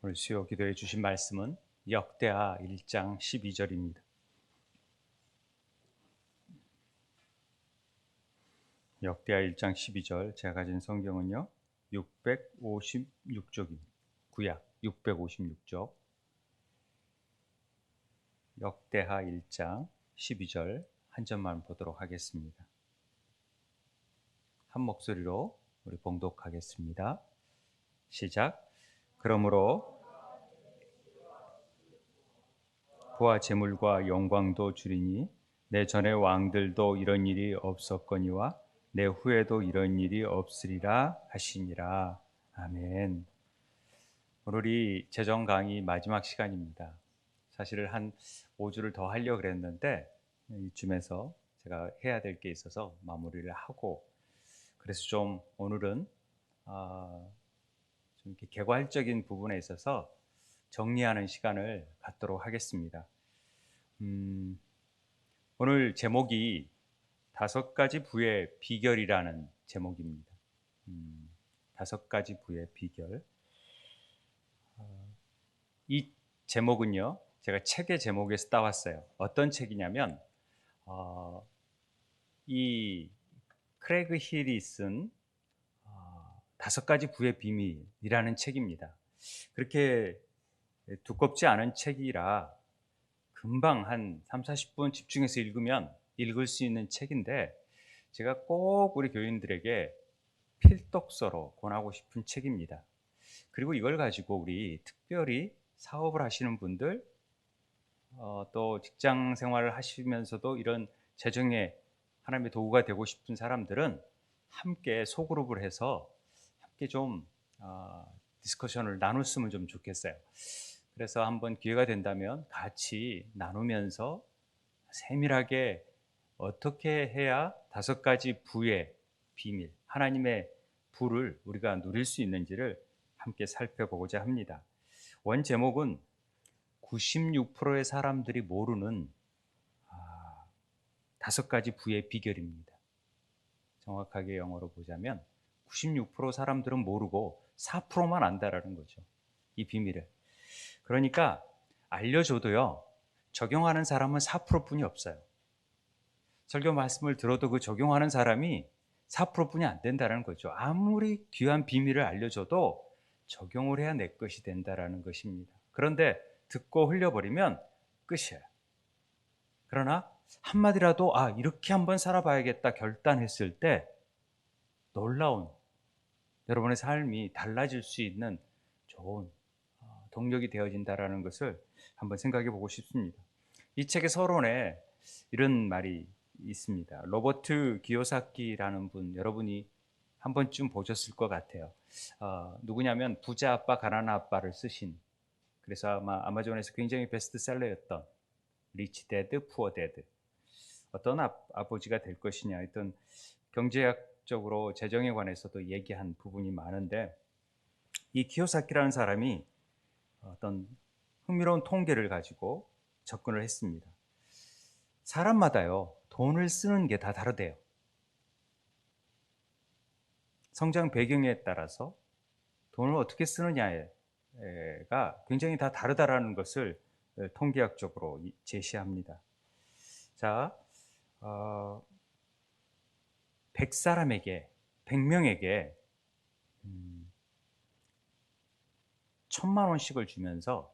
오늘 수요 기도해 주신 말씀은 역대하 1장 12절입니다. 역대하 1장 12절, 제가 가진 성경은요 656쪽입니다. 구약 656쪽, 역대하 1장 12절 한 절만 보도록 하겠습니다. 한 목소리로 우리 봉독하겠습니다. 시작. 그러므로 부와 재물과 영광도 주리니 내 전의 왕들도 이런 일이 없었거니와 내 후에도 이런 일이 없으리라 하시니라. 아멘. 오늘이 재정 강의 마지막 시간입니다. 사실은 한 5주를 더 하려고 그랬는데 이쯤에서 제가 해야 될 게 있어서 마무리를 하고, 그래서 좀 오늘은 좀 이렇게 개괄적인 부분에 있어서 정리하는 시간을 갖도록 하겠습니다. 오늘 제목이 5가지 부의 비결이라는 제목입니다. 5가지 부의 비결. 이 제목은요, 제가 책의 제목에서 따왔어요. 어떤 책이냐면 이 크레그 힐이 쓴 5가지 부의 비밀이라는 책입니다. 그렇게 두껍지 않은 책이라 금방 한 30-40분 집중해서 읽으면 읽을 수 있는 책인데, 제가 꼭 우리 교인들에게 필독서로 권하고 싶은 책입니다. 그리고 이걸 가지고 우리 특별히 사업을 하시는 분들, 또 직장 생활을 하시면서도 이런 재정에 하나님의 도구가 되고 싶은 사람들은 함께 소그룹을 해서 함께 좀 디스커션을 나눴으면 좀 좋겠어요. 그래서 한번 기회가 된다면 같이 나누면서 세밀하게 어떻게 해야 5가지 부의 비밀, 하나님의 부를 우리가 누릴 수 있는지를 함께 살펴보고자 합니다. 원 제목은 96%의 사람들이 모르는 5가지 부의 비결입니다. 정확하게 영어로 보자면 96% 사람들은 모르고 4%만 안다라는 거죠. 이 비밀을. 그러니까 알려줘도요, 적용하는 사람은 4%뿐이 없어요. 설교 말씀을 들어도 그 적용하는 사람이 4%뿐이 안 된다는 거죠. 아무리 귀한 비밀을 알려줘도 적용을 해야 내 것이 된다는 것입니다. 그런데 듣고 흘려버리면 끝이에요. 그러나 한마디라도 이렇게 한번 살아봐야겠다 결단했을 때 놀라운 여러분의 삶이 달라질 수 있는 좋은 동력이 되어진다는 것을 한번 생각해 보고 싶습니다. 이 책의 서론에 이런 말이 있습니다. 로버트 기요사키라는 분, 여러분이 한 번쯤 보셨을 것 같아요. 누구냐면 부자 아빠 가난한 아빠를 쓰신, 그래서 아마 아마존에서 굉장히 베스트셀러였던 리치 데드 푸어 데드, 어떤 아버지가 될 것이냐, 어떤 경제학적으로 재정에 관해서도 얘기한 부분이 많은데, 이 기요사키라는 사람이 어떤 흥미로운 통계를 가지고 접근을 했습니다. 사람마다요, 돈을 쓰는 게 다 다르대요. 성장 배경에 따라서 돈을 어떻게 쓰느냐가 굉장히 다 다르다라는 것을 통계학적으로 제시합니다. 자, 100사람에게, 100명에게 1000만 원씩을 주면서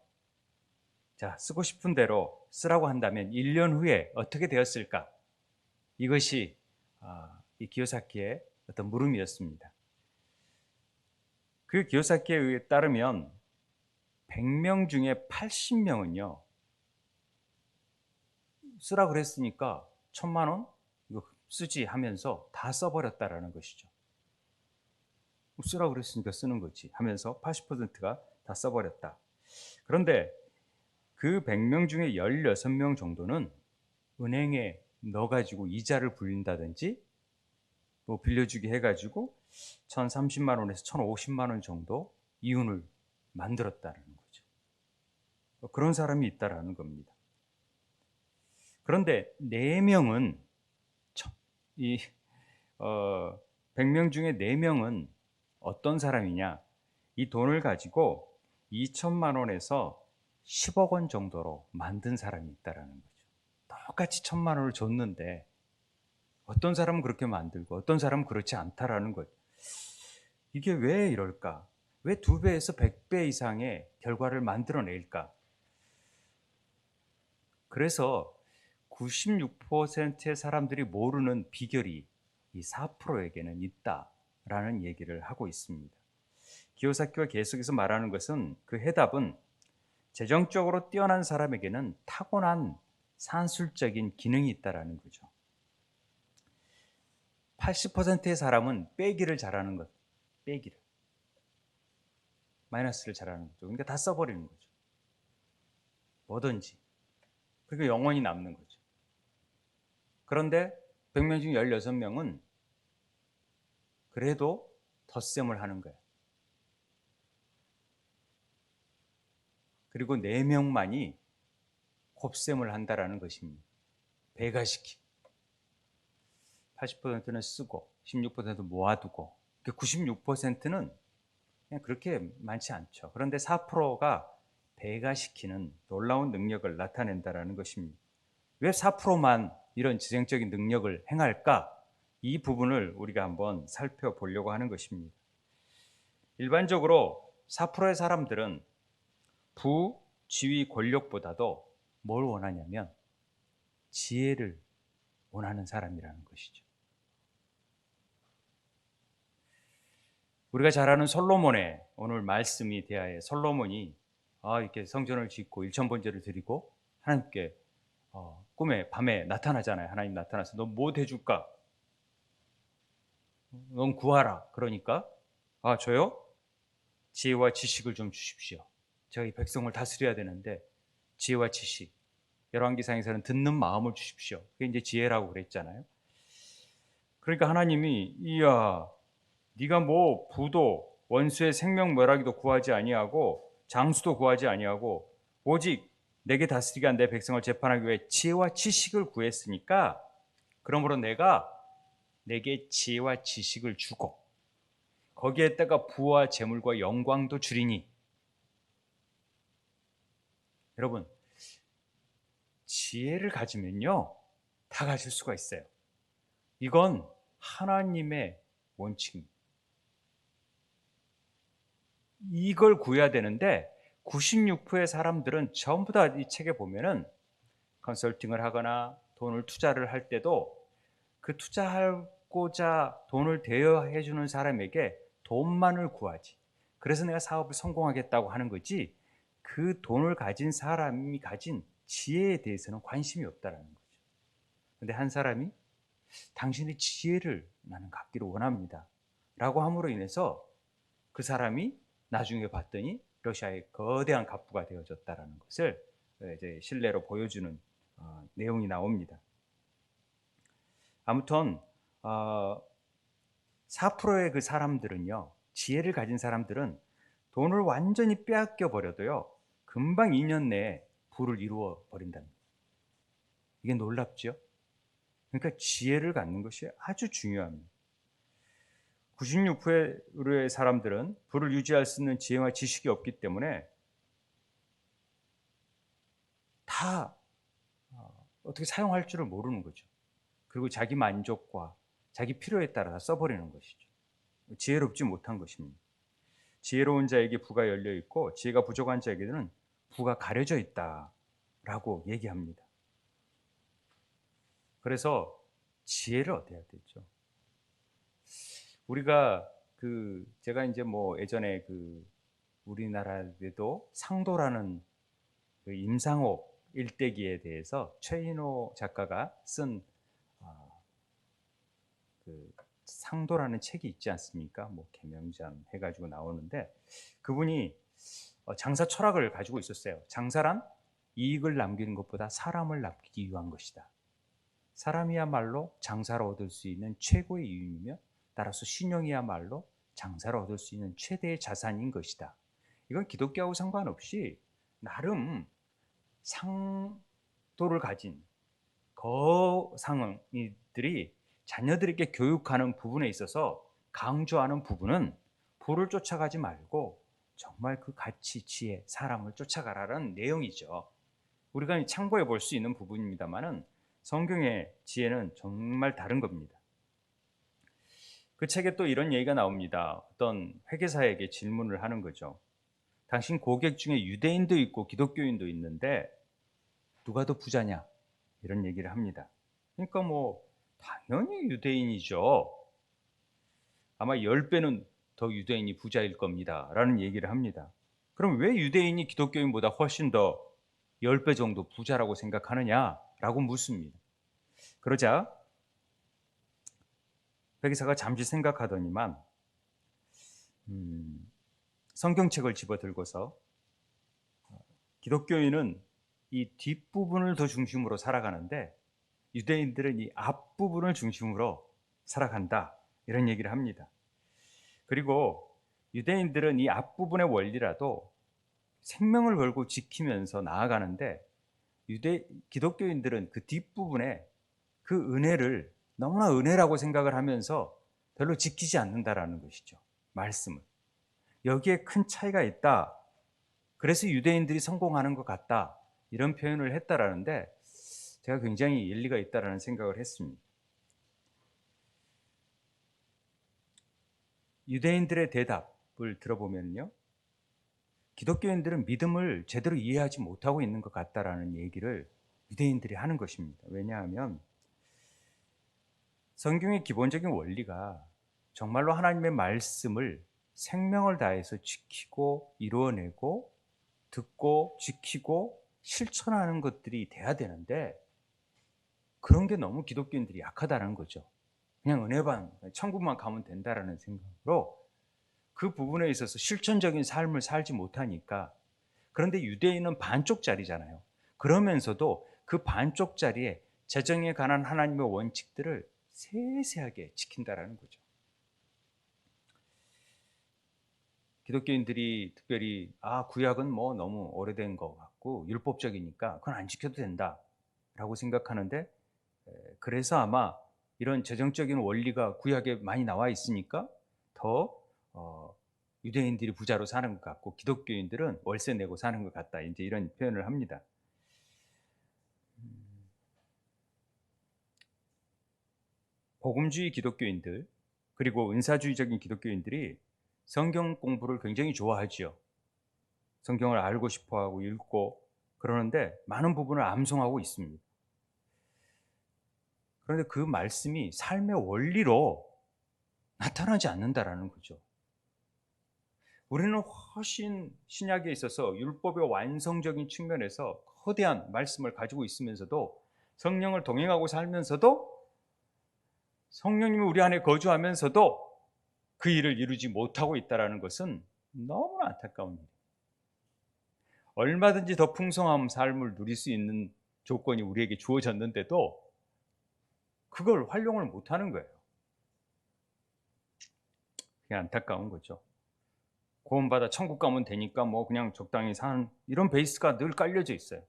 자, 쓰고 싶은 대로 쓰라고 한다면 1년 후에 어떻게 되었을까? 이것이 이 기요사키의 어떤 물음이었습니다. 그 기요사키에 의해 따르면 100명 중에 80명은요, 쓰라 그랬으니까 1000만 원 이거 쓰지 하면서 다 써버렸다라는 것이죠. 쓰라 그랬으니까 쓰는 거지 하면서 80%가 다 써버렸다. 그런데 그 100명 중에 16명 정도는 은행에 넣어가지고 이자를 불린다든지 뭐 빌려주기 해가지고 1030만 원에서 1050만 원 정도 이윤을 만들었다는 거죠. 그런 사람이 있다라는 겁니다. 그런데 4명은, 이 100명 중에 4명은 어떤 사람이냐, 이 돈을 가지고 2천만 원에서 10억 원 정도로 만든 사람이 있다라는 거죠. 똑같이 1천만 원을 줬는데 어떤 사람은 그렇게 만들고 어떤 사람은 그렇지 않다라는 거죠. 이게 왜 이럴까? 왜 2배에서 100배 이상의 결과를 만들어낼까? 그래서 96%의 사람들이 모르는 비결이 이 4%에게는 있다라는 얘기를 하고 있습니다. 기요사키가 계속해서 말하는 것은 그 해답은 재정적으로 뛰어난 사람에게는 타고난 산술적인 기능이 있다라는 거죠. 80%의 사람은 빼기를 잘하는 것, 빼기를. 마이너스를 잘하는 거죠. 그러니까 다 써버리는 거죠. 뭐든지. 그리고 영원히 남는 거죠. 그런데 100명 중 16명은 그래도 덧셈을 하는 거예요. 그리고 4명만이 곱셈을 한다라는 것입니다. 배가시키고 80%는 쓰고 16%는 모아두고 96%는 그냥 그렇게 많지 않죠. 그런데 4%가 배가시키는 놀라운 능력을 나타낸다라는 것입니다. 왜 4%만 이런 지정적인 능력을 행할까? 이 부분을 우리가 한번 살펴보려고 하는 것입니다. 일반적으로 4%의 사람들은 부, 지위, 권력보다도 뭘 원하냐면 지혜를 원하는 사람이라는 것이죠. 우리가 잘 아는 솔로몬의 오늘 말씀이 대하여 솔로몬이 이렇게 성전을 짓고 일천번제를 드리고 하나님께 꿈에 밤에 나타나잖아요. 하나님 나타나서 너 뭐 해줄까? 넌 구하라. 그러니까 저요? 지혜와 지식을 좀 주십시오. 제가 이 백성을 다스려야 되는데 지혜와 지식. 열왕기상에서는 듣는 마음을 주십시오. 그게 이제 지혜라고 그랬잖아요. 그러니까 하나님이 이야 네가 뭐 부도 원수의 생명 멸하기도 구하지 아니하고 장수도 구하지 아니하고 오직 내게 다스리게 한 내 백성을 재판하기 위해 지혜와 지식을 구했으니까 그러므로 내가 내게 지혜와 지식을 주고 거기에다가 부와 재물과 영광도 주리니. 여러분 지혜를 가지면요 다 가질 수가 있어요. 이건 하나님의 원칙입니다. 이걸 구해야 되는데 96%의 사람들은 전부 다 이 책에 보면은 컨설팅을 하거나 돈을 투자를 할 때도 그 투자하고자 돈을 대여해 주는 사람에게 돈만을 구하지. 그래서 내가 사업을 성공하겠다고 하는 거지 그 돈을 가진 사람이 가진 지혜에 대해서는 관심이 없다라는 거죠. 근데 한 사람이 당신의 지혜를 나는 갖기를 원합니다 라고 함으로 인해서 그 사람이 나중에 봤더니 러시아의 거대한 갑부가 되어졌다는 것을 이제 신뢰로 보여주는 내용이 나옵니다. 아무튼 4%의 그 사람들은요, 지혜를 가진 사람들은 돈을 완전히 빼앗겨 버려도요, 금방 2년 내에 부를 이루어 버린답니다. 이게 놀랍죠? 그러니까 지혜를 갖는 것이 아주 중요합니다. 96%의 사람들은 부를 유지할 수 있는 지혜와 지식이 없기 때문에 다 어떻게 사용할 줄을 모르는 거죠. 그리고 자기 만족과 자기 필요에 따라 다 써버리는 것이죠. 지혜롭지 못한 것입니다. 지혜로운 자에게 부가 열려 있고 지혜가 부족한 자에게는 부가 가려져 있다라고 얘기합니다. 그래서 지혜를 얻어야 되죠. 우리가 제가 이제 뭐 예전에 우리나라에도 상도라는 임상옥 일대기에 대해서 최인호 작가가 쓴 상도라는 책이 있지 않습니까? 뭐 개명전 해가지고 나오는데 그분이 장사 철학을 가지고 있었어요. 장사란 이익을 남기는 것보다 사람을 남기기 위한 것이다. 사람이야말로 장사로 얻을 수 있는 최고의 이윤이며 따라서 신용이야말로 장사로 얻을 수 있는 최대의 자산인 것이다. 이건 기독교하고 상관없이 나름 상도를 가진 거상이들이 자녀들에게 교육하는 부분에 있어서 강조하는 부분은 부를 쫓아가지 말고 정말 그 가치, 지혜, 사람을 쫓아가라는 내용이죠. 우리가 참고해 볼 수 있는 부분입니다만은 성경의 지혜는 정말 다른 겁니다. 그 책에 또 이런 얘기가 나옵니다. 어떤 회계사에게 질문을 하는 거죠. 당신 고객 중에 유대인도 있고 기독교인도 있는데 누가 더 부자냐? 이런 얘기를 합니다. 그러니까 뭐 당연히 유대인이죠. 아마 10배는 더 유대인이 부자일 겁니다. 라는 얘기를 합니다. 그럼 왜 유대인이 기독교인보다 훨씬 더 10배 정도 부자라고 생각하느냐? 라고 묻습니다. 그러자 회계사가 잠시 생각하더니만 성경책을 집어들고서 기독교인은 이 뒷부분을 더 중심으로 살아가는데 유대인들은 이 앞부분을 중심으로 살아간다. 이런 얘기를 합니다. 그리고 유대인들은 이 앞부분의 원리라도 생명을 걸고 지키면서 나아가는데 기독교인들은 그 뒷부분에 그 은혜를 너무나 은혜라고 생각을 하면서 별로 지키지 않는다라는 것이죠. 말씀을. 여기에 큰 차이가 있다. 그래서 유대인들이 성공하는 것 같다. 이런 표현을 했다라는데 제가 굉장히 일리가 있다라는 생각을 했습니다. 유대인들의 대답을 들어보면요. 기독교인들은 믿음을 제대로 이해하지 못하고 있는 것 같다라는 얘기를 유대인들이 하는 것입니다. 왜냐하면 성경의 기본적인 원리가 정말로 하나님의 말씀을 생명을 다해서 지키고 이루어내고 듣고 지키고 실천하는 것들이 돼야 되는데 그런 게 너무 기독교인들이 약하다는 거죠. 그냥 은혜만, 천국만 가면 된다라는 생각으로 그 부분에 있어서 실천적인 삶을 살지 못하니까. 그런데 유대인은 반쪽짜리잖아요. 그러면서도 그 반쪽짜리에 재정에 관한 하나님의 원칙들을 세세하게 지킨다라는 거죠. 기독교인들이 특별히 구약은 뭐 너무 오래된 것 같고 율법적이니까 그건 안 지켜도 된다라고 생각하는데 그래서 아마 이런 재정적인 원리가 구약에 많이 나와 있으니까 더 유대인들이 부자로 사는 것 같고 기독교인들은 월세 내고 사는 것 같다. 이제 이런 표현을 합니다. 복음주의 기독교인들 그리고 은사주의적인 기독교인들이 성경 공부를 굉장히 좋아하지요. 성경을 알고 싶어하고 읽고 그러는데 많은 부분을 암송하고 있습니다. 그런데 그 말씀이 삶의 원리로 나타나지 않는다라는 거죠. 우리는 훨씬 신약에 있어서 율법의 완성적인 측면에서 거대한 말씀을 가지고 있으면서도 성령을 동행하고 살면서도 성령님이 우리 안에 거주하면서도 그 일을 이루지 못하고 있다는 것은 너무나 안타까운 일이에요. 얼마든지 더 풍성한 삶을 누릴 수 있는 조건이 우리에게 주어졌는데도 그걸 활용을 못하는 거예요. 그게 안타까운 거죠. 구원받아 천국 가면 되니까 뭐 그냥 적당히 사는 이런 베이스가 늘 깔려져 있어요.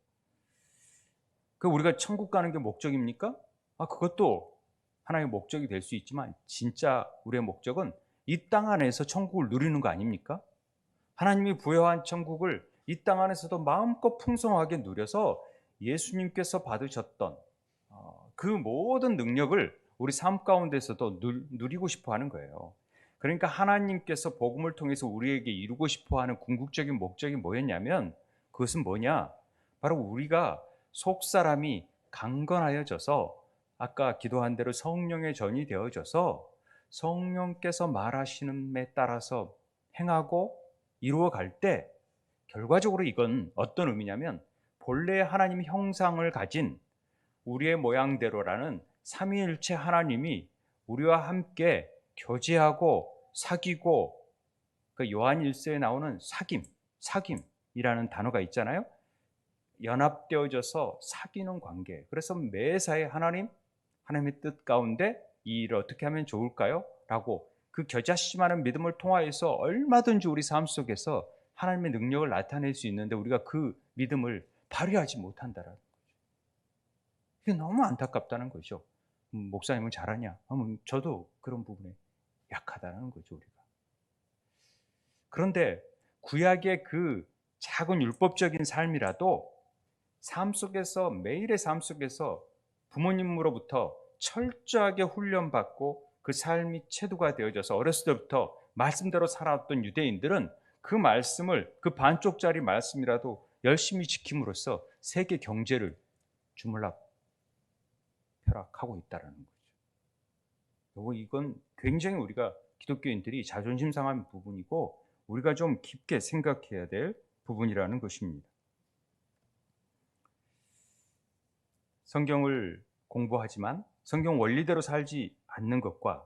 그 우리가 천국 가는 게 목적입니까? 그것도 하나의 목적이 될 수 있지만 진짜 우리의 목적은 이 땅 안에서 천국을 누리는 거 아닙니까? 하나님이 부여한 천국을 이 땅 안에서도 마음껏 풍성하게 누려서 예수님께서 받으셨던 그 모든 능력을 우리 삶 가운데서도 누리고 싶어 하는 거예요. 그러니까 하나님께서 복음을 통해서 우리에게 이루고 싶어 하는 궁극적인 목적이 뭐였냐면 그것은 뭐냐? 바로 우리가 속사람이 강건하여져서 아까 기도한 대로 성령의 전이 되어져서 성령께서 말하시는 데 따라서 행하고 이루어 갈 때 결과적으로 이건 어떤 의미냐면 본래 하나님 형상을 가진 우리의 모양대로라는 삼위일체 하나님이 우리와 함께 교제하고 사귀고 그 요한 1서에 나오는 사귐이라는 단어가 있잖아요. 연합되어져서 사귀는 관계. 그래서 매사에 하나님의 뜻 가운데 이 일을 어떻게 하면 좋을까요? 라고 그 겨자씨만한 믿음을 통하여서 얼마든지 우리 삶 속에서 하나님의 능력을 나타낼 수 있는데 우리가 그 믿음을 발휘하지 못한다는 거죠. 이게 너무 안타깝다는 거죠. 목사님은 잘하냐? 저도 그런 부분에 약하다는 거죠, 우리가. 그런데 구약의 그 작은 율법적인 삶이라도 삶 속에서, 매일의 삶 속에서 부모님으로부터 철저하게 훈련받고 그 삶이 체두가 되어져서 어렸을 때부터 말씀대로 살아왔던 유대인들은 그 말씀을, 그 반쪽짜리 말씀이라도 열심히 지킴으로써 세계 경제를 주물럭 벼락하고 있다는 거죠. 이건 굉장히 우리가 기독교인들이 자존심 상한 부분이고 우리가 좀 깊게 생각해야 될 부분이라는 것입니다. 성경을 공부하지만 성경 원리대로 살지 않는 것과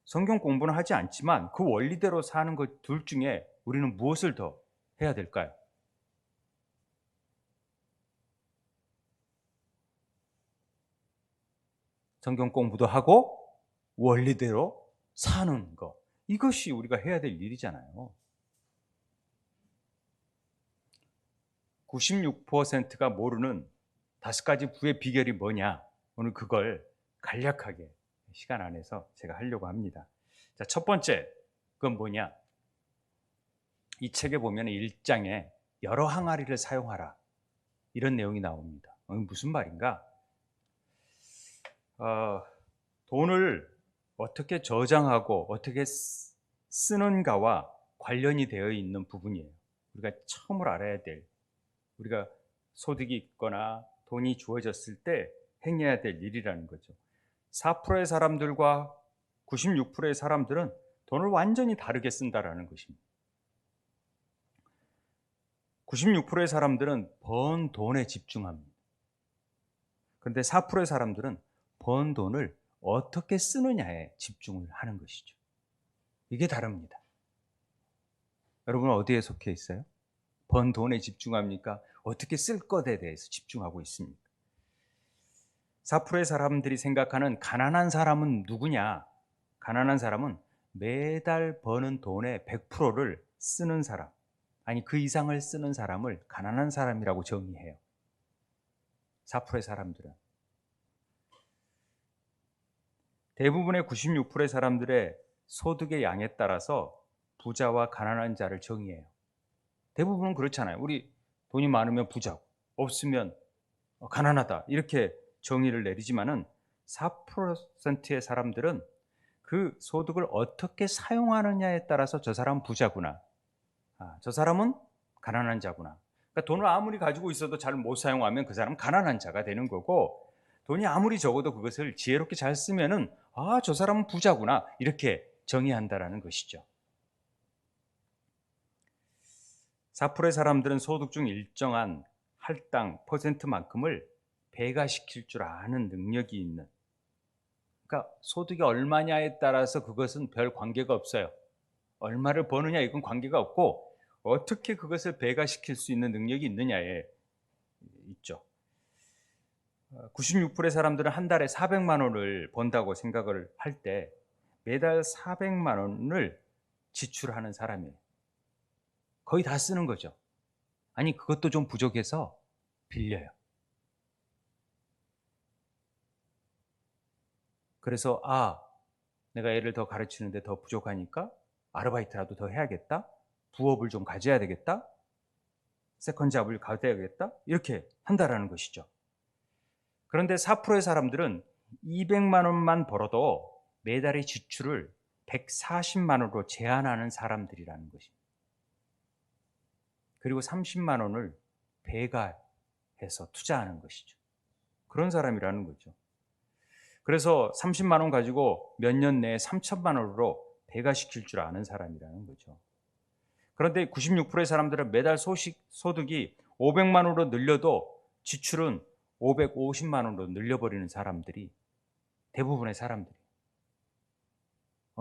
성경 공부는 하지 않지만 그 원리대로 사는 것 둘 중에 우리는 무엇을 더 해야 될까요? 성경 공부도 하고 원리대로 사는 것, 이것이 우리가 해야 될 일이잖아요. 96%가 모르는 5가지 부의 비결이 뭐냐? 오늘 그걸 간략하게 시간 안에서 제가 하려고 합니다. 자, 첫 번째, 그건 뭐냐? 이 책에 보면 1장에 여러 항아리를 사용하라, 이런 내용이 나옵니다. 무슨 말인가? 돈을 어떻게 저장하고 어떻게 쓰는가와 관련이 되어 있는 부분이에요. 우리가 처음으로 알아야 될, 우리가 소득이 있거나 돈이 주어졌을 때 행해야 될 일이라는 거죠. 4%의 사람들과 96%의 사람들은 돈을 완전히 다르게 쓴다라는 것입니다. 96%의 사람들은 번 돈에 집중합니다. 그런데 4%의 사람들은 번 돈을 어떻게 쓰느냐에 집중을 하는 것이죠. 이게 다릅니다. 여러분은 어디에 속해 있어요? 번 돈에 집중합니까? 어떻게 쓸 것에 대해서 집중하고 있습니까? 4%의 사람들이 생각하는 가난한 사람은 누구냐? 가난한 사람은 매달 버는 돈의 100%를 쓰는 사람, 아니 그 이상을 쓰는 사람을 가난한 사람이라고 정의해요. 4%의 사람들은. 대부분의 96%의 사람들의 소득의 양에 따라서 부자와 가난한 자를 정의해요. 대부분은 그렇잖아요. 우리 돈이 많으면 부자고 없으면 가난하다, 이렇게 정의를 내리지만은 4%의 사람들은 그 소득을 어떻게 사용하느냐에 따라서 저 사람은 부자구나, 저 사람은 가난한 자구나. 그러니까 돈을 아무리 가지고 있어도 잘 못 사용하면 그 사람은 가난한 자가 되는 거고, 돈이 아무리 적어도 그것을 지혜롭게 잘 쓰면은 저 사람은 부자구나, 이렇게 정의한다라는 것이죠. 4%의 사람들은 소득 중 일정한 할당 퍼센트만큼을 배가시킬 줄 아는 능력이 있는, 그러니까 소득이 얼마냐에 따라서 그것은 별 관계가 없어요. 얼마를 버느냐 이건 관계가 없고 어떻게 그것을 배가시킬 수 있는 능력이 있느냐에 있죠. 96%의 사람들은 한 달에 400만 원을 번다고 생각을 할 때 매달 400만 원을 지출하는 사람이에요. 거의 다 쓰는 거죠. 아니 그것도 좀 부족해서 빌려요. 그래서 내가 애를 더 가르치는데 더 부족하니까 아르바이트라도 더 해야겠다, 부업을 좀 가져야 되겠다, 세컨 잡을 가져야겠다, 이렇게 한다라는 것이죠. 그런데 4%의 사람들은 200만 원만 벌어도 매달의 지출을 140만 원으로 제한하는 사람들이라는 것입니다. 그리고 30만 원을 배가해서 투자하는 것이죠. 그런 사람이라는 거죠. 그래서 30만 원 가지고 몇 년 내에 3천만 원으로 배가시킬 줄 아는 사람이라는 거죠. 그런데 96%의 사람들은 매달 소득이 500만 원으로 늘려도 지출은 550만 원으로 늘려버리는 사람들이 대부분의 사람들이에요.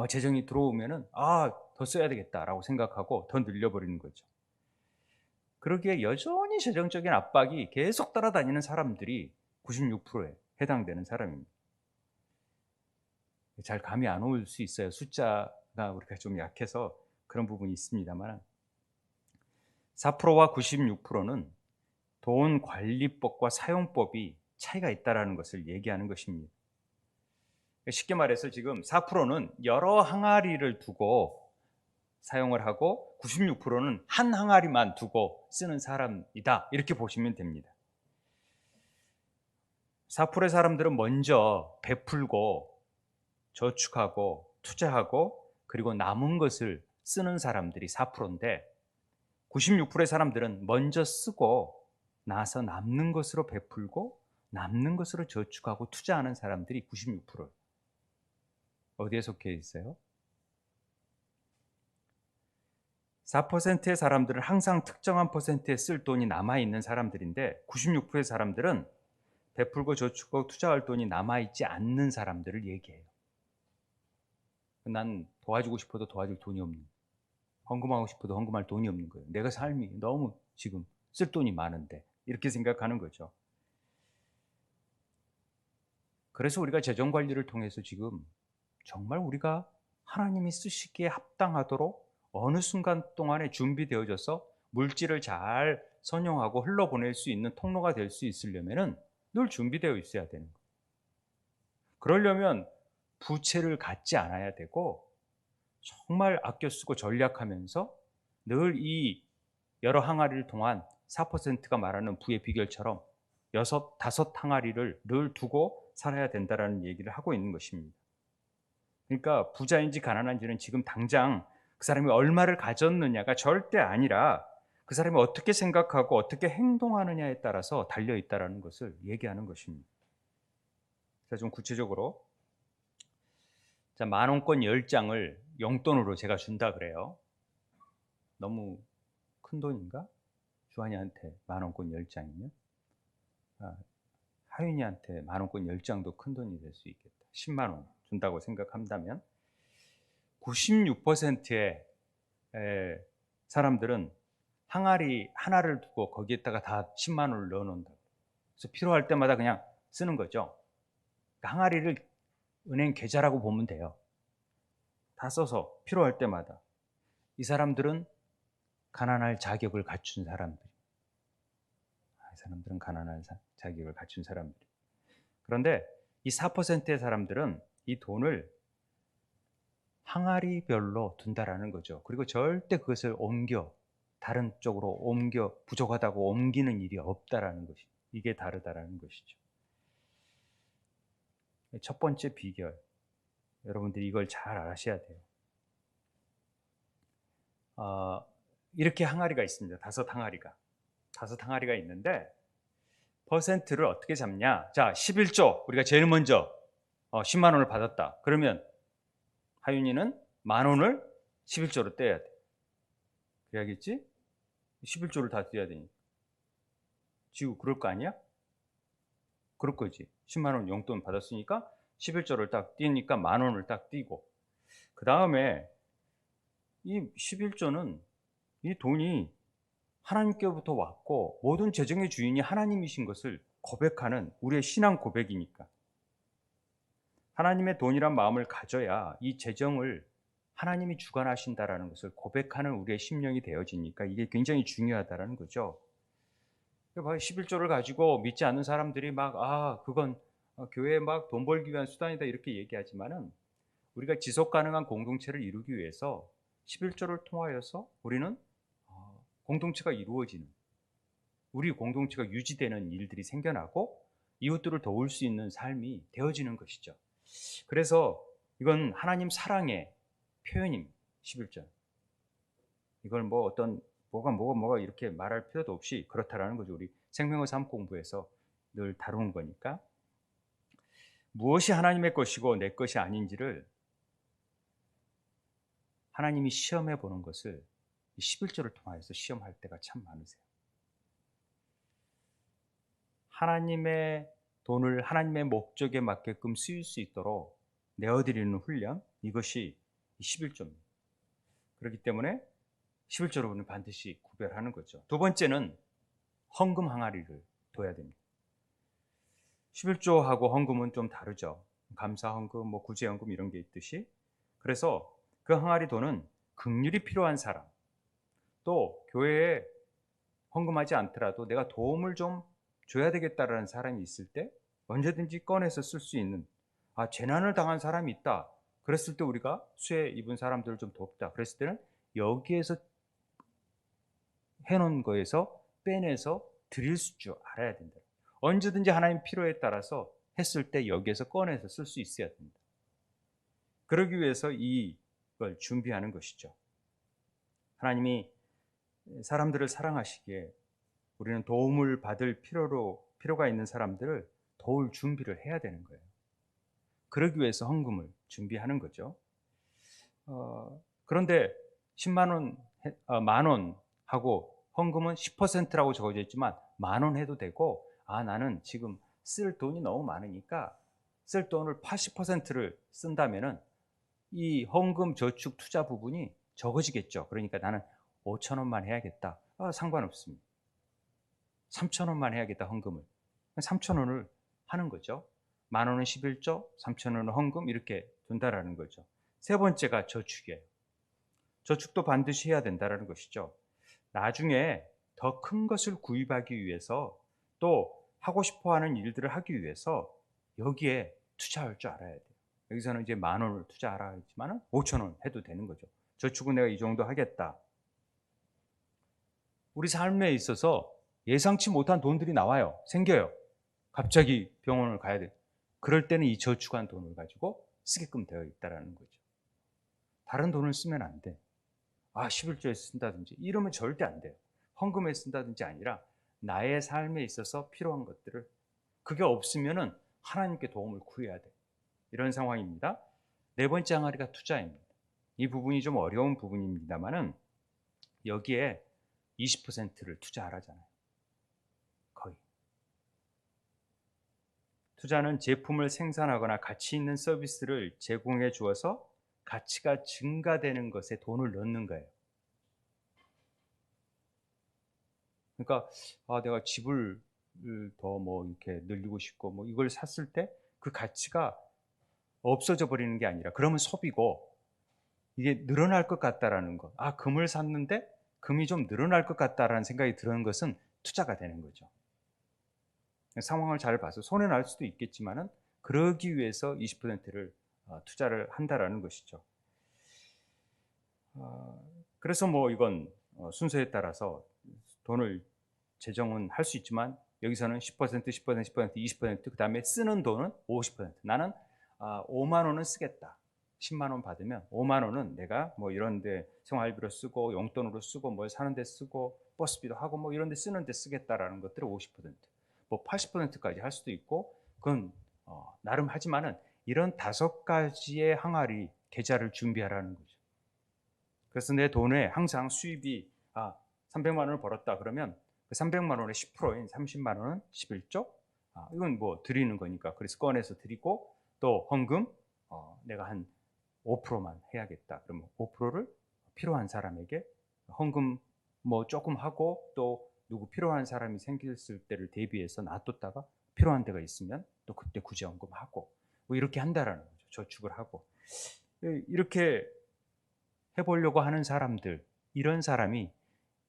재정이 들어오면은 더 써야 되겠다라고 생각하고 더 늘려버리는 거죠. 그러기에 여전히 재정적인 압박이 계속 따라다니는 사람들이 96%에 해당되는 사람입니다. 잘 감이 안 올 수 있어요. 숫자가 우리가 좀 약해서 그런 부분이 있습니다만 4%와 96%는 돈 관리법과 사용법이 차이가 있다는 것을 얘기하는 것입니다. 쉽게 말해서 지금 4%는 여러 항아리를 두고 사용을 하고 96%는 한 항아리만 두고 쓰는 사람이다. 이렇게 보시면 됩니다. 4%의 사람들은 먼저 베풀고 저축하고 투자하고 그리고 남은 것을 쓰는 사람들이 4%인데 96%의 사람들은 먼저 쓰고 나서 남는 것으로 베풀고 남는 것으로 저축하고 투자하는 사람들이 96%. 어디에 속해 있어요? 4%의 사람들은 항상 특정한 퍼센트에 쓸 돈이 남아있는 사람들인데 96%의 사람들은 베풀고 저축하고 투자할 돈이 남아있지 않는 사람들을 얘기해요. 난 도와주고 싶어도 도와줄 돈이 없는, 헌금하고 싶어도 헌금할 돈이 없는 거예요. 내가 삶이 너무 지금 쓸 돈이 많은데 이렇게 생각하는 거죠. 그래서 우리가 재정관리를 통해서 지금 정말 우리가 하나님이 쓰시기에 합당하도록 어느 순간 동안에 준비되어져서 물질을 잘 선용하고 흘러보낼 수 있는 통로가 될 수 있으려면 늘 준비되어 있어야 되는 거예요. 그러려면 부채를 갖지 않아야 되고 정말 아껴 쓰고 전략하면서 늘 이 여러 항아리를 통한 4%가 말하는 부의 비결처럼 6, 5 항아리를 늘 두고 살아야 된다는 얘기를 하고 있는 것입니다. 그러니까 부자인지 가난한지는 지금 당장 그 사람이 얼마를 가졌느냐가 절대 아니라 그 사람이 어떻게 생각하고 어떻게 행동하느냐에 따라서 달려있다는 것을 얘기하는 것입니다. 자, 좀 구체적으로 자, 만원권 10장을 용돈으로 제가 준다 그래요. 너무 큰 돈인가? 주한이한테 만원권 10장이면 하윤이한테 만원권 10장도 큰 돈이 될 수 있겠다. 10만원 준다고 생각한다면 96%의 사람들은 항아리 하나를 두고 거기에다가 다 10만원을 넣어놓는다고. 그래서 필요할 때마다 그냥 쓰는 거죠. 항아리를 은행 계좌라고 보면 돼요. 다 써서 필요할 때마다. 이 사람들은 가난할 자격을 갖춘 사람들. 이 사람들은 가난할 자격을 갖춘 사람들. 그런데 이 4%의 사람들은 이 돈을 항아리별로 둔다라는 거죠. 그리고 절대 그것을 다른 쪽으로 부족하다고 옮기는 일이 없다라는 것이, 이게 다르다라는 것이죠. 첫 번째 비결, 여러분들이 이걸 잘 아셔야 돼요. 이렇게 항아리가 있습니다. 5 항아리가 있는데 퍼센트를 어떻게 잡냐? 자, 11조 우리가 제일 먼저 10만 원을 받았다. 그러면 하윤이는 10,000원을 11조로 떼야 돼. 그래야겠지? 11조를 다 떼야 되니까. 지금 그럴 거 아니야? 그럴 거지. 10만 원 용돈 받았으니까 11조를 딱 띄니까 10,000원을 딱 띄고, 그 다음에 이 11조는 이 돈이 하나님께로부터 왔고 모든 재정의 주인이 하나님이신 것을 고백하는 우리의 신앙 고백이니까 하나님의 돈이란 마음을 가져야 이 재정을 하나님이 주관하신다라는 것을 고백하는 우리의 심령이 되어지니까 이게 굉장히 중요하다라는 거죠. 11조를 가지고 믿지 않는 사람들이 그건 교회에 막 돈 벌기 위한 수단이다 이렇게 얘기하지만은 우리가 지속 가능한 공동체를 이루기 위해서 11조를 통하여서 우리는 공동체가 이루어지는, 우리 공동체가 유지되는 일들이 생겨나고 이웃들을 도울 수 있는 삶이 되어지는 것이죠. 그래서 이건 하나님 사랑의 표현입니다. 11조. 이걸 뭐가 이렇게 말할 필요도 없이 그렇다라는 거죠. 우리 생명의 삶 공부에서 늘 다루는 거니까. 무엇이 하나님의 것이고 내 것이 아닌지를 하나님이 시험해 보는 것을 11조를 통해서 시험할 때가 참 많으세요. 하나님의 돈을 하나님의 목적에 맞게끔 쓰일 수 있도록 내어드리는 훈련, 이것이 11조입니다. 그렇기 때문에 11조로는 반드시 구별하는 거죠. 두 번째는 헌금 항아리를 둬야 됩니다. 11조하고 헌금은 좀 다르죠. 감사 헌금, 구제 헌금 이런 게 있듯이. 그래서 그 항아리 돈은 긍휼이 필요한 사람, 또 교회에 헌금하지 않더라도 내가 도움을 좀 줘야 되겠다라는 사람이 있을 때 언제든지 꺼내서 쓸 수 있는, 재난을 당한 사람이 있다. 그랬을 때 우리가 수해 입은 사람들을 좀 돕다. 그랬을 때는 여기에서 해놓은 거에서 빼내서 드릴 줄 알아야 된다. 언제든지 하나님 필요에 따라서 했을 때 여기에서 꺼내서 쓸 수 있어야 된다. 그러기 위해서 이걸 준비하는 것이죠. 하나님이 사람들을 사랑하시기에 우리는 도움을 받을 필요가 있는 사람들을 도울 준비를 해야 되는 거예요. 그러기 위해서 헌금을 준비하는 거죠. 그런데 10만 원, 만 원 하고 헌금은 10%라고 적어져 있지만 10,000원 해도 되고, 나는 지금 쓸 돈이 너무 많으니까 쓸 돈을 80%를 쓴다면은 이 헌금 저축 투자 부분이 적어지겠죠. 그러니까 나는 5,000원만 해야겠다. 상관없습니다. 3,000원만 해야겠다, 헌금을. 3,000원을 하는 거죠. 10,000원은 11조, 3,000원은 헌금, 이렇게 둔다라는 거죠. 세 번째가 저축이에요. 저축도 반드시 해야 된다는 것이죠. 나중에 더 큰 것을 구입하기 위해서, 또 하고 싶어 하는 일들을 하기 위해서 여기에 투자할 줄 알아야 돼요. 여기서는 이제 10,000원을 투자하라 했지만 5,000원 해도 되는 거죠. 저축은 내가 이 정도 하겠다. 우리 삶에 있어서 예상치 못한 돈들이 나와요. 생겨요. 갑자기 병원을 가야 돼. 그럴 때는 이 저축한 돈을 가지고 쓰게끔 되어 있다는 거죠. 다른 돈을 쓰면 안 돼. 11조에 쓴다든지 이러면 절대 안 돼요. 헌금에 쓴다든지 아니라 나의 삶에 있어서 필요한 것들을, 그게 없으면은 하나님께 도움을 구해야 돼. 이런 상황입니다. 네 번째 항아리가 투자입니다. 이 부분이 좀 어려운 부분입니다만은 여기에 20%를 투자하라잖아요. 거의. 투자는 제품을 생산하거나 가치 있는 서비스를 제공해 주어서 가치가 증가되는 것에 돈을 넣는 거예요. 그러니까 내가 집을 더 이렇게 늘리고 싶고 이걸 샀을 때 그 가치가 없어져 버리는 게 아니라, 그러면 소비고 이게 늘어날 것 같다라는 것. 금을 샀는데 금이 좀 늘어날 것 같다라는 생각이 드는 것은 투자가 되는 거죠. 상황을 잘 봐서 손해 날 수도 있겠지만은 그러기 위해서 20%를 투자를 한다라는 것이죠. 그래서 이건 순서에 따라서 돈을 재정은 할 수 있지만 여기서는 10%, 10%, 10%, 20%, 그 다음에 쓰는 돈은 50%. 나는 5만 원은 쓰겠다. 10만 원 받으면 5만 원은 내가 이런 데 생활비로 쓰고 용돈으로 쓰고 뭘 사는 데 쓰고 버스비도 하고 이런 데 쓰는 데 쓰겠다라는 것들을 50%. 80%까지 할 수도 있고, 그건 나름 하지만은 이런 5가지의 항아리 계좌를 준비하라는 거죠. 그래서 내 돈에 항상 수입이 300만 원을 벌었다 그러면 그 300만 원의 10%인 30만 원은 11조? 이건 드리는 거니까 그래서 꺼내서 드리고, 또 헌금 내가 한 5%만 해야겠다. 그러면 5%를 필요한 사람에게 헌금 조금 하고, 또 누구 필요한 사람이 생겼을 때를 대비해서 놔뒀다가 필요한 데가 있으면 또 그때 구제헌금하고 이렇게 한다라는 거죠. 저축을 하고. 이렇게 해보려고 하는 사람들, 이런 사람이,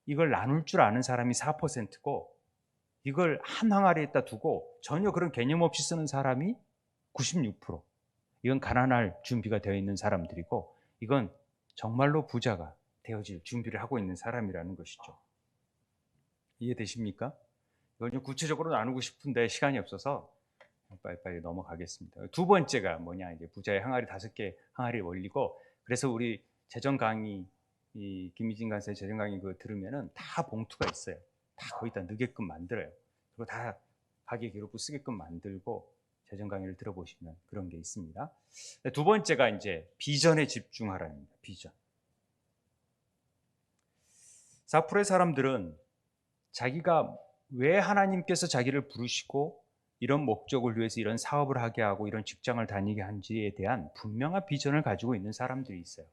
이걸 나눌 줄 아는 사람이 4%고 이걸 한 항아리에다 두고 전혀 그런 개념 없이 쓰는 사람이 96%. 이건 가난할 준비가 되어 있는 사람들이고, 이건 정말로 부자가 되어질 준비를 하고 있는 사람이라는 것이죠. 이해되십니까? 이걸 좀 구체적으로 나누고 싶은데 시간이 없어서 빨리빨리 넘어가겠습니다. 두 번째가 뭐냐, 이제 부자의 항아리 5개 항아리 원리고, 그래서 우리 재정 강의, 이 김희진 간사의 재정 강의 그거 들으면은 다 봉투가 있어요. 다 거기다 넣게끔 만들어요. 그리고 다 가계 기록부 쓰게끔 만들고 재정 강의를 들어보시면 그런 게 있습니다. 두 번째가 이제 비전에 집중하라입니다. 비전. 4%의 사람들은 자기가 왜 하나님께서 자기를 부르시고 이런 목적을 위해서 이런 사업을 하게 하고 이런 직장을 다니게 한지에 대한 분명한 비전을 가지고 있는 사람들이 있어요.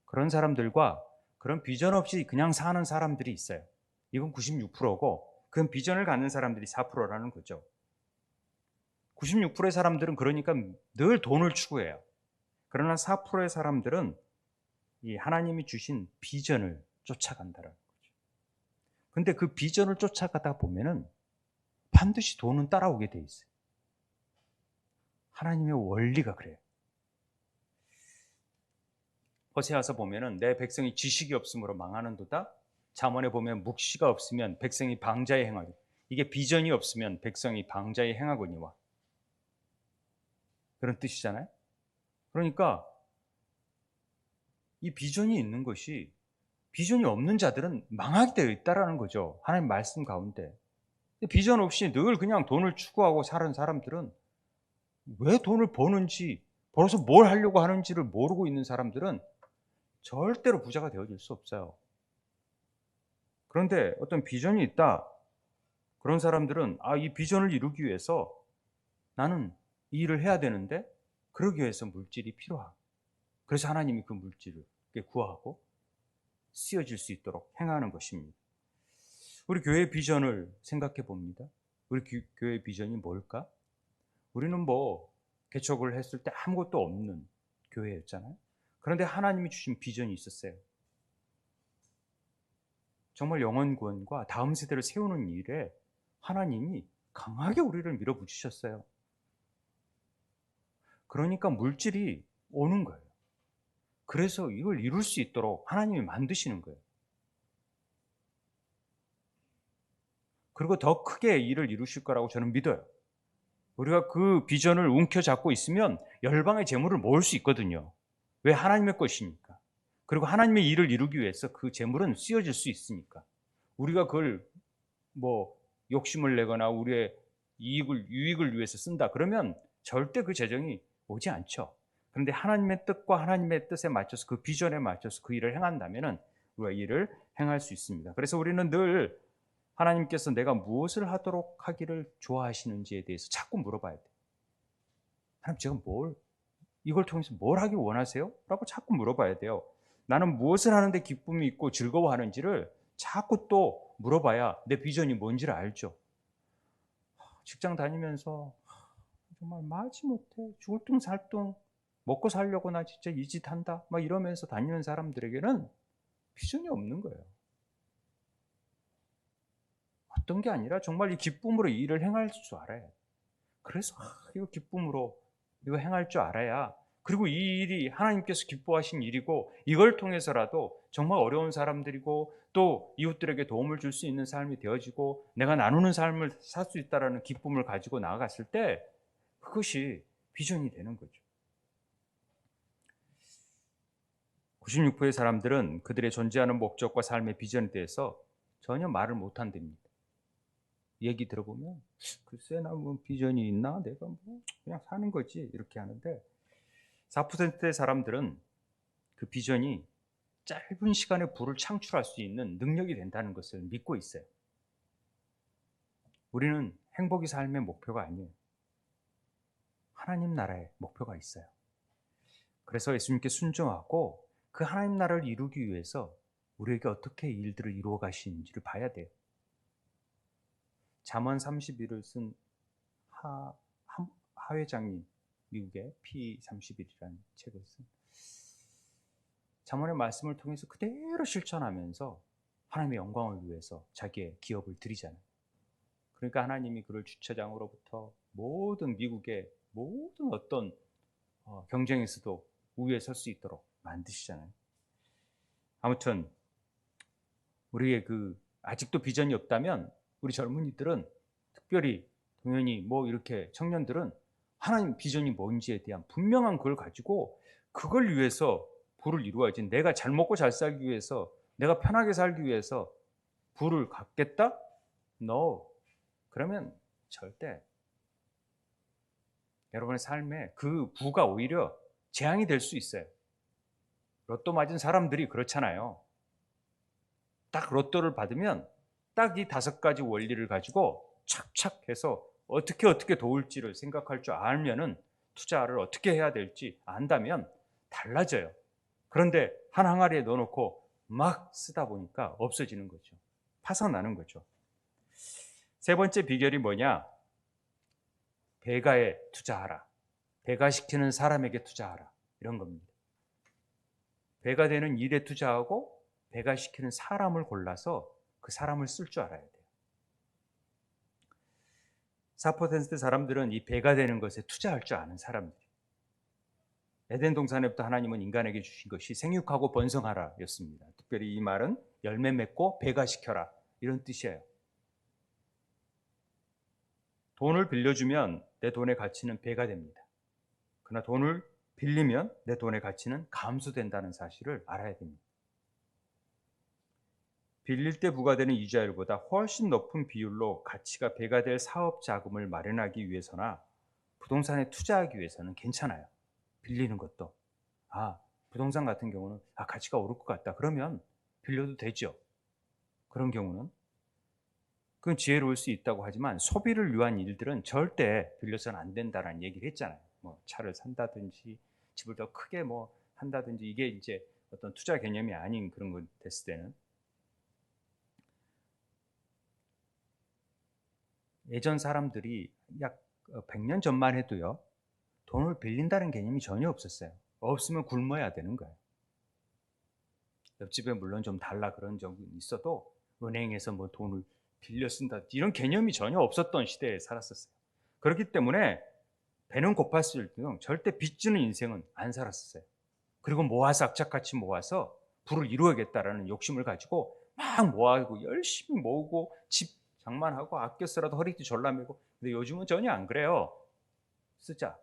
그런 사람들과 그런 비전 없이 그냥 사는 사람들이 있어요. 이건 96%고 그런 비전을 갖는 사람들이 4%라는 거죠. 96%의 사람들은 그러니까 늘 돈을 추구해요. 그러나 4%의 사람들은 이 하나님이 주신 비전을 쫓아간다는 거죠. 근데 그 비전을 쫓아가다 보면은 반드시 돈은 따라오게 돼 있어요. 하나님의 원리가 그래요. 호세아서 보면은 내 백성이 지식이 없으므로 망하는도다. 잠언에 보면 묵시가 없으면 백성이 방자에 행하리. 이게 비전이 없으면 백성이 방자에 행하거니와. 그런 뜻이잖아요. 그러니까 이 비전이 있는 것이 비전이 없는 자들은 망하게 되어 있다라는 거죠. 하나님 말씀 가운데. 비전 없이 늘 그냥 돈을 추구하고 사는 사람들은 왜 돈을 버는지, 벌어서 뭘 하려고 하는지를 모르고 있는 사람들은 절대로 부자가 되어질 수 없어요. 그런데 어떤 비전이 있다. 그런 사람들은 이 비전을 이루기 위해서 나는 이 일을 해야 되는데 그러기 위해서 물질이 필요하고, 그래서 하나님이 그 물질을 구하고 쓰여질 수 있도록 행하는 것입니다. 우리 교회의 비전을 생각해 봅니다. 우리 교회의 비전이 뭘까? 우리는 개척을 했을 때 아무것도 없는 교회였잖아요. 그런데 하나님이 주신 비전이 있었어요. 정말 영혼 구원과 다음 세대를 세우는 일에 하나님이 강하게 우리를 밀어붙이셨어요. 그러니까 물질이 오는 거예요. 그래서 이걸 이룰 수 있도록 하나님이 만드시는 거예요. 그리고 더 크게 일을 이루실 거라고 저는 믿어요. 우리가 그 비전을 움켜잡고 있으면 열방의 재물을 모을 수 있거든요. 왜? 하나님의 것이니까. 그리고 하나님의 일을 이루기 위해서 그 재물은 쓰여질 수 있으니까. 우리가 그걸 욕심을 내거나 우리의 유익을 위해서 쓴다 그러면 절대 그 재정이 오지 않죠. 그런데 하나님의 뜻과 하나님의 뜻에 맞춰서, 그 비전에 맞춰서 그 일을 행한다면은 우리가 일을 행할 수 있습니다. 그래서 우리는 늘 하나님께서 내가 무엇을 하도록 하기를 좋아하시는지에 대해서 자꾸 물어봐야 돼요. 하나님, 제가 이걸 통해서 뭘 하기 원하세요? 라고 자꾸 물어봐야 돼요. 나는 무엇을 하는데 기쁨이 있고 즐거워하는지를 자꾸 또 물어봐야 내 비전이 뭔지를 알죠. 직장 다니면서 정말 마지못해 죽을 둥 살 둥 먹고 살려고 나 진짜 이 짓 한다 막 이러면서 다니는 사람들에게는 비전이 없는 거예요. 어떤 게 아니라 정말 이 기쁨으로 이 일을 행할 줄 알아야 돼. 그래서 이거 기쁨으로 이거 행할 줄 알아야, 그리고 이 일이 하나님께서 기뻐하신 일이고 이걸 통해서라도 정말 어려운 사람들이고 또 이웃들에게 도움을 줄 수 있는 삶이 되어지고 내가 나누는 삶을 살 수 있다는 기쁨을 가지고 나아갔을 때 그것이 비전이 되는 거죠. 96%의 사람들은 그들의 존재하는 목적과 삶의 비전에 대해서 전혀 말을 못한답니다. 얘기 들어보면 글쎄 나 비전이 있나? 내가 그냥 사는 거지 이렇게 하는데, 4%의 사람들은 그 비전이 짧은 시간에 부를 창출할 수 있는 능력이 된다는 것을 믿고 있어요. 우리는 행복이 삶의 목표가 아니에요. 하나님 나라의 목표가 있어요. 그래서 예수님께 순종하고 그 하나님 나라를 이루기 위해서 우리에게 어떻게 일들을 이루어 가시는지를 봐야 돼요. 잠언 31을 쓴 하 회장님, 미국의 P31이라는 책을 쓴, 잠언의 말씀을 통해서 그대로 실천하면서 하나님의 영광을 위해서 자기의 기업을 드리잖아요. 그러니까 하나님이 그를 주차장으로부터 모든 미국의 모든 어떤 경쟁에서도 우위에 설 수 있도록 만드시잖아요. 아무튼 우리의 아직도 비전이 없다면 우리 젊은이들은, 특별히 동현이 이렇게 청년들은 하나님 비전이 뭔지에 대한 분명한 걸 가지고 그걸 위해서 부를 이루어야지. 내가 잘 먹고 잘 살기 위해서, 내가 편하게 살기 위해서 부를 갖겠다? No. 그러면 절대 여러분의 삶에 그 부가 오히려 재앙이 될 수 있어요. 로또 맞은 사람들이 그렇잖아요. 딱 로또를 받으면 딱 이 5가지 원리를 가지고 착착 해서 어떻게 도울지를 생각할 줄 알면은, 투자를 어떻게 해야 될지 안다면 달라져요. 그런데 한 항아리에 넣어놓고 막 쓰다 보니까 없어지는 거죠. 파산나는 거죠. 세 번째 비결이 뭐냐? 배가에 투자하라. 배가시키는 사람에게 투자하라. 이런 겁니다. 배가 되는 일에 투자하고 배가시키는 사람을 골라서 그 사람을 쓸 줄 알아야 돼요. 4% 사람들은 이 배가 되는 것에 투자할 줄 아는 사람들이에요. 에덴 동산에부터 하나님은 인간에게 주신 것이 생육하고 번성하라 였습니다. 특별히 이 말은 열매 맺고 배가 시켜라 이런 뜻이에요. 돈을 빌려주면 내 돈의 가치는 배가 됩니다. 그러나 돈을 빌리면 내 돈의 가치는 감소된다는 사실을 알아야 됩니다. 빌릴 때 부과되는 이자율보다 훨씬 높은 비율로 가치가 배가 될 사업 자금을 마련하기 위해서나 부동산에 투자하기 위해서는 괜찮아요. 빌리는 것도. 부동산 같은 경우는 가치가 오를 것 같다. 그러면 빌려도 되죠. 그런 경우는. 그건 지혜로울 수 있다고 하지만 소비를 위한 일들은 절대 빌려서는 안 된다는 얘기를 했잖아요. 뭐 차를 산다든지 집을 더 크게 뭐 한다든지 이게 이제 어떤 투자 개념이 아닌 그런 거 됐을 때는. 예전 사람들이 약 100년 전만 해도요. 돈을 빌린다는 개념이 전혀 없었어요. 없으면 굶어야 되는 거예요. 옆집에 물론 좀 달라 그런 적은 있어도 은행에서 뭐 돈을 빌려 쓴다 이런 개념이 전혀 없었던 시대에 살았었어요. 그렇기 때문에 배는 고팠을 때도 절대 빚주는 인생은 안 살았었어요. 그리고 모아서 악착같이 모아서 부를 이루어야겠다라는 욕심을 가지고 막 모아고 열심히 모으고 집 장만하고 아껴 쓰라도 허리띠 졸라매고. 근데 요즘은 전혀 안 그래요. 쓰자,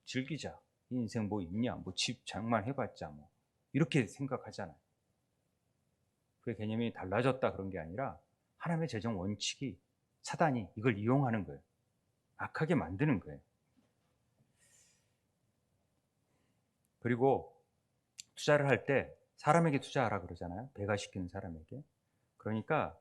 즐기자, 이 인생 뭐 있냐, 뭐 집 장만해봤자 뭐 이렇게 생각하잖아요. 그 개념이 달라졌다 그런 게 아니라 하나님의 재정 원칙이 사단이 이걸 이용하는 거예요. 악하게 만드는 거예요. 그리고 투자를 할 때 사람에게 투자하라 그러잖아요. 배가시키는 사람에게. 그러니까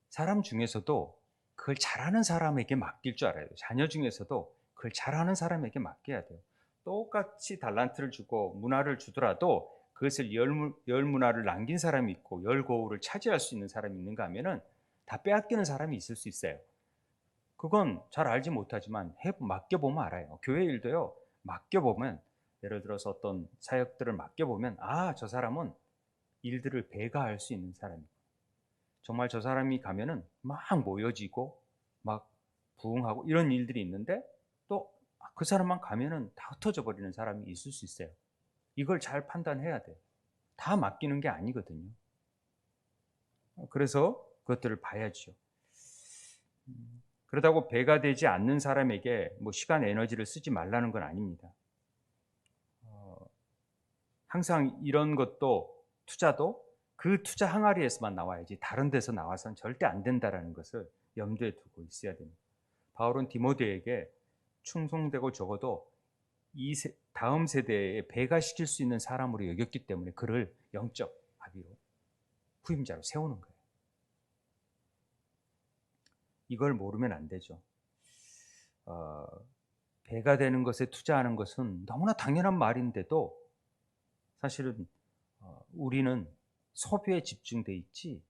사람 중에서도 그걸 잘하는 사람에게 맡길 줄 알아야 돼요. 자녀 중에서도 그걸 잘하는 사람에게 맡겨야 돼요. 똑같이 달란트를 주고 문화를 주더라도 그것을 열 문화를 남긴 사람이 있고 열 고우를 차지할 수 있는 사람이 있는가 하면은 다 빼앗기는 사람이 있을 수 있어요. 그건 잘 알지 못하지만 맡겨보면 알아요. 교회 일도요. 맡겨보면 예를 들어서 어떤 사역들을 맡겨보면 저 사람은 일들을 배가할 수 있는 사람이고 정말 저 사람이 가면은 막 모여지고 막 부흥하고 이런 일들이 있는데 또 그 사람만 가면은 다 흩어져 버리는 사람이 있을 수 있어요. 이걸 잘 판단해야 돼요. 다 맡기는 게 아니거든요. 그래서 그것들을 봐야죠. 그렇다고 배가 되지 않는 사람에게 뭐 시간, 에너지를 쓰지 말라는 건 아닙니다. 항상 이런 것도 투자도 그 투자 항아리에서만 나와야지 다른 데서 나와서는 절대 안 된다라는 것을 염두에 두고 있어야 됩니다. 바울은 디모데에게 충성되고 적어도 다음 세대에 배가시킬 수 있는 사람으로 여겼기 때문에 그를 영적 아비로 후임자로 세우는 거예요. 이걸 모르면 안 되죠. 배가 되는 것에 투자하는 것은 너무나 당연한 말인데도 사실은 우리는 소비에 집중돼 있지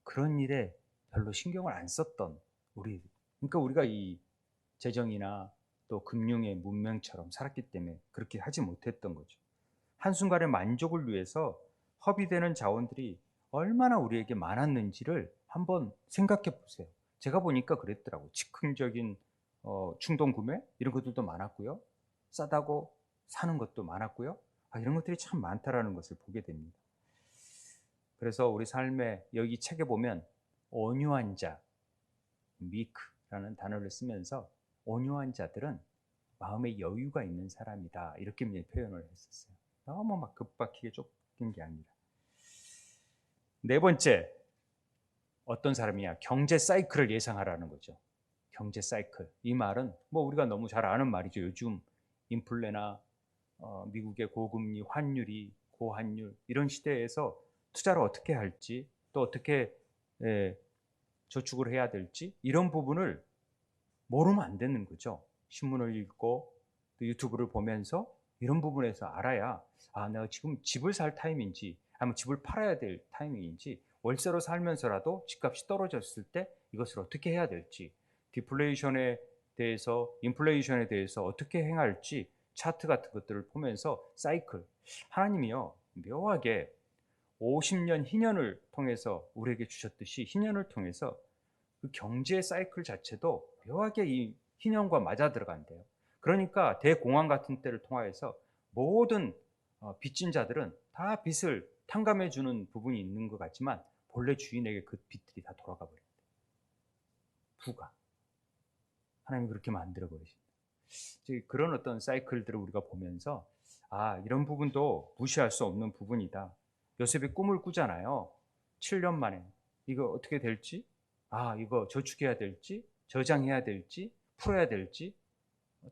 그런 일에 별로 신경을 안 썼던 그러니까 우리가 이 재정이나 또 금융의 문명처럼 살았기 때문에 그렇게 하지 못했던 거죠. 한순간의 만족을 위해서 허비되는 자원들이 얼마나 우리에게 많았는지를 한번 생각해 보세요. 제가 보니까 그랬더라고요. 즉흥적인 충동 구매 이런 것들도 많았고요. 싸다고 사는 것도 많았고요. 이런 것들이 참 많다라는 것을 보게 됩니다. 그래서 우리 삶에 여기 책에 보면 온유한 자, meek라는 단어를 쓰면서 온유한 자들은 마음에 여유가 있는 사람이다 이렇게 표현을 했었어요. 너무 막 급박하게 쫓긴 게 아니라. 네 번째, 어떤 사람이냐? 경제 사이클을 예상하라는 거죠. 경제 사이클. 이 말은 뭐 우리가 너무 잘 아는 말이죠. 요즘 인플레나 미국의 고금리, 환율이 고환율 이런 시대에서 투자를 어떻게 할지 또 어떻게 저축을 해야 될지 이런 부분을 모르면 안 되는 거죠. 신문을 읽고 또 유튜브를 보면서 이런 부분에서 알아야 내가 지금 집을 살 타임인지 아니면 집을 팔아야 될 타이밍인지 월세로 살면서라도 집값이 떨어졌을 때 이것을 어떻게 해야 될지 디플레이션에 대해서 인플레이션에 대해서 어떻게 행할지 차트 같은 것들을 보면서 사이클 하나님이요 묘하게 50년 희년을 통해서 우리에게 주셨듯이 희년을 통해서 그 경제 사이클 자체도 묘하게 이 희년과 맞아 들어간대요. 그러니까 대공황 같은 때를 통하여서 모든 빚진 자들은 다 빚을 탕감해 주는 부분이 있는 것 같지만 본래 주인에게 그 빚들이 다 돌아가 버립니다. 부가. 하나님이 그렇게 만들어 버리십니다. 그런 어떤 사이클들을 우리가 보면서 이런 부분도 무시할 수 없는 부분이다. 요셉이 꿈을 꾸잖아요. 7년 만에 이거 어떻게 될지, 이거 저축해야 될지, 저장해야 될지, 풀어야 될지,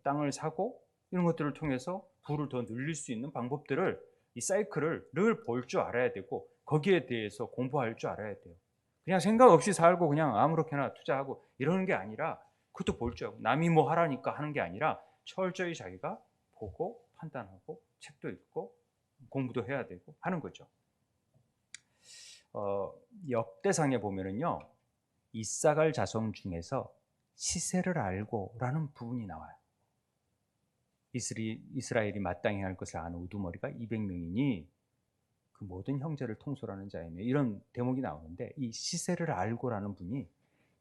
땅을 사고 이런 것들을 통해서 부를 더 늘릴 수 있는 방법들을, 이 사이클을 늘 볼 줄 알아야 되고 거기에 대해서 공부할 줄 알아야 돼요. 그냥 생각 없이 살고 그냥 아무렇게나 투자하고 이러는 게 아니라, 그것도 볼 줄 알고 남이 뭐 하라니까 하는 게 아니라 철저히 자기가 보고 판단하고 책도 읽고 공부도 해야 되고 하는 거죠. 역대상에 보면은요, 이사갈 자손 중에서 시세를 알고라는 부분이 나와요. 이스라엘이 마땅히 할 것을 아는 우두머리가 200명이니 그 모든 형제를 통솔하는 자이며, 이런 대목이 나오는데, 이 시세를 알고라는 분이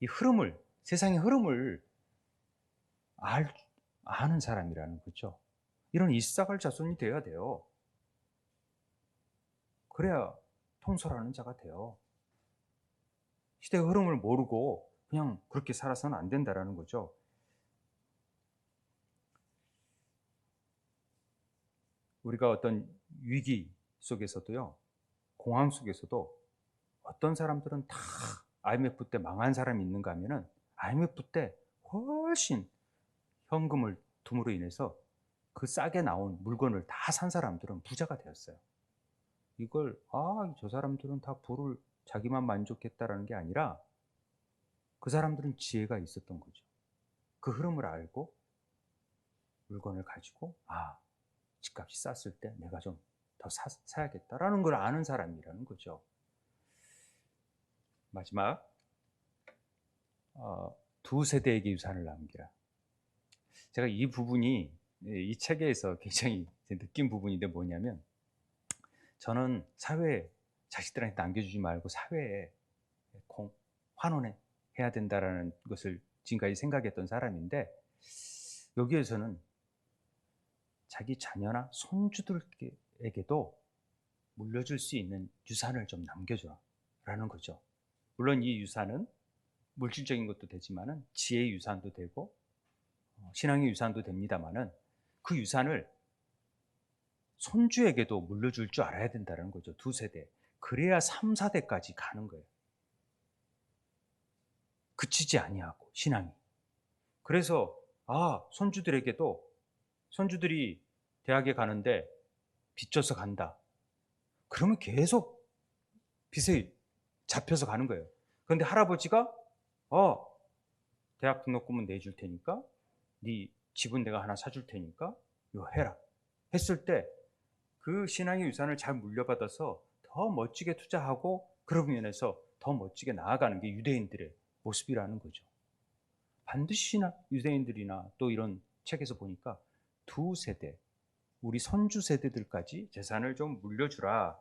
이 흐름을, 세상의 흐름을 아는 사람이라는 거죠. 이런 이사갈 자손이 되어야 돼요. 그래야 통솔하는 자가 돼요. 시대의 흐름을 모르고 그냥 그렇게 살아서는 안 된다라는 거죠. 우리가 어떤 위기 속에서도요, 공황 속에서도 어떤 사람들은 다 IMF 때 망한 사람이 있는가 하면은, IMF 때 훨씬 현금을 둠으로 인해서 그 싸게 나온 물건을 다 산 사람들은 부자가 되었어요. 이걸 저 사람들은 다 부를 자기만 만족했다라는 게 아니라, 그 사람들은 지혜가 있었던 거죠. 그 흐름을 알고 물건을 가지고 집값이 쌌을 때 내가 좀 더 사야겠다라는 걸 아는 사람이라는 거죠. 마지막, 두 세대에게 유산을 남기라. 제가 이 부분이 이 책에서 굉장히 느낀 부분인데, 뭐냐면, 저는 사회에, 자식들한테 남겨주지 말고 사회에 환원해야 된다라는 것을 지금까지 생각했던 사람인데, 여기에서는 자기 자녀나 손주들에게도 물려줄 수 있는 유산을 좀 남겨줘라는 거죠. 물론 이 유산은 물질적인 것도 되지만은 지혜의 유산도 되고 신앙의 유산도 됩니다만은, 그 유산을 손주에게도 물려줄 줄 알아야 된다는 거죠. 두 세대. 그래야 3, 4대까지 가는 거예요. 그치지 아니하고 신앙이. 그래서 손주들이 대학에 가는데 빚져서 간다. 그러면 계속 빚에 잡혀서 가는 거예요. 그런데 할아버지가 대학 등록금은 내줄 테니까, 네 집은 내가 하나 사줄 테니까 이거 해라 했을 때, 그 신앙의 유산을 잘 물려받아서 더 멋지게 투자하고 그런 면에서 더 멋지게 나아가는 게 유대인들의 모습이라는 거죠. 반드시 유대인들이나 또 이런 책에서 보니까 두 세대, 우리 선주 세대들까지 재산을 좀 물려주라.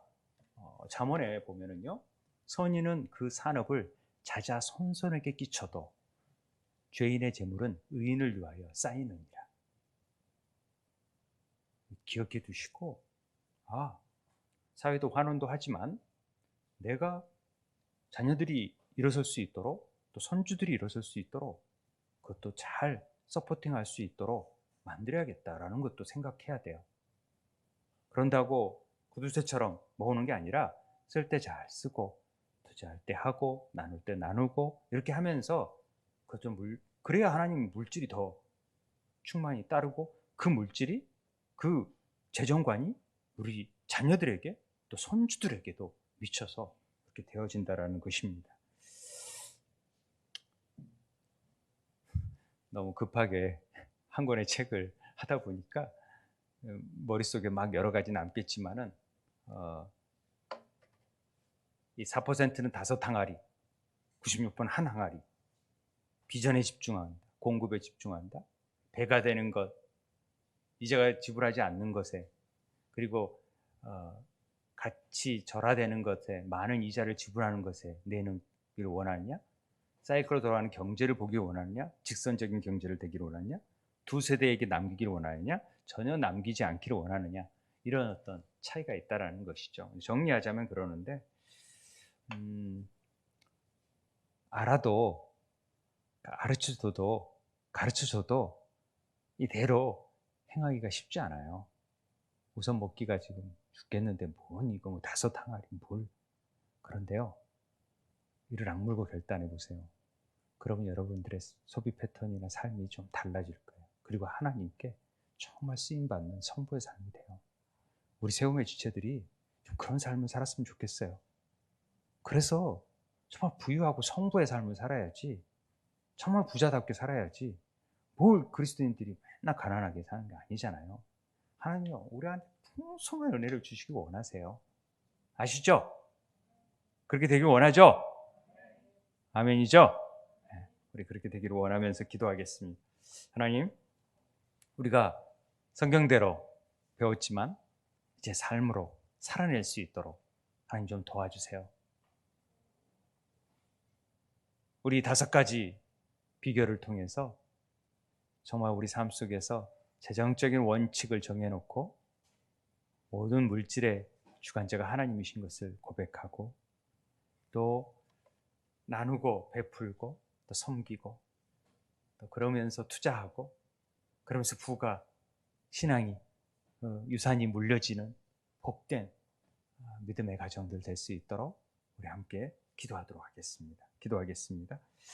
잠언에 보면은요, 선인은 그 산업을 자자손손에게 끼쳐도 죄인의 재물은 의인을 위하여 쌓이느니라. 기억해 두시고, 사회도 환원도 하지만 내가 자녀들이 일어설 수 있도록, 또 손주들이 일어설 수 있도록, 그것도 잘 서포팅할 수 있도록 만들어야겠다라는 것도 생각해야 돼요. 그런다고 구두쇠처럼 모으는 게 아니라, 쓸 때 잘 쓰고 투자할 때 하고 나눌 때 나누고 이렇게 하면서 그래야 하나님 물질이 더 충만히 따르고, 그 물질이, 그 재정관이 우리 자녀들에게 또 손주들에게도 미쳐서 그렇게 되어진다라는 것입니다. 너무 급하게 한 권의 책을 하다 보니까 머릿속에 막 여러 가지 남겠지만은, 이 4%는 5항아리, 96%는 한 항아리. 비전에 집중한다. 공급에 집중한다. 배가 되는 것, 이자가 지불하지 않는 것에, 그리고 같이 절하되는 것에, 많은 이자를 지불하는 것에 내는 길 원하느냐? 사이클로 돌아가는 경제를 보기 원하느냐? 직선적인 경제를 되기를 원하느냐? 두 세대에게 남기기를 원하느냐, 전혀 남기지 않기를 원하느냐, 이런 어떤 차이가 있다라는 것이죠. 정리하자면 그러는데, 알아도, 가르쳐줘도 이대로 행하기가 쉽지 않아요. 우선 먹기가 지금 죽겠는데 뭔 이거 뭐 5항아리 뭘. 그런데요, 이를 악물고 결단해 보세요. 그러면 여러분들의 소비 패턴이나 삶이 좀 달라질 거예요. 그리고 하나님께 정말 쓰임받는 성부의 삶이 돼요. 우리 세움의 지체들이 좀 그런 삶을 살았으면 좋겠어요. 그래서 정말 부유하고 성부의 삶을 살아야지, 정말 부자답게 살아야지, 뭘 그리스도인들이 맨날 가난하게 사는 게 아니잖아요. 하나님은 우리한테 풍성한 은혜를 주시기 원하세요. 아시죠? 그렇게 되길 원하죠? 아멘이죠? 네, 우리 그렇게 되기를 원하면서 기도하겠습니다. 하나님, 우리가 성경대로 배웠지만 이제 삶으로 살아낼 수 있도록 하나님 좀 도와주세요. 우리 5가지 비결을 통해서 정말 우리 삶 속에서 재정적인 원칙을 정해놓고 모든 물질의 주관자가 하나님이신 것을 고백하고, 또 나누고 베풀고 또 섬기고, 또 그러면서 투자하고, 그러면서 부가 신앙이 유산이 물려지는 복된 믿음의 가정들 될 수 있도록 우리 함께 기도하도록 하겠습니다. 기도하겠습니다.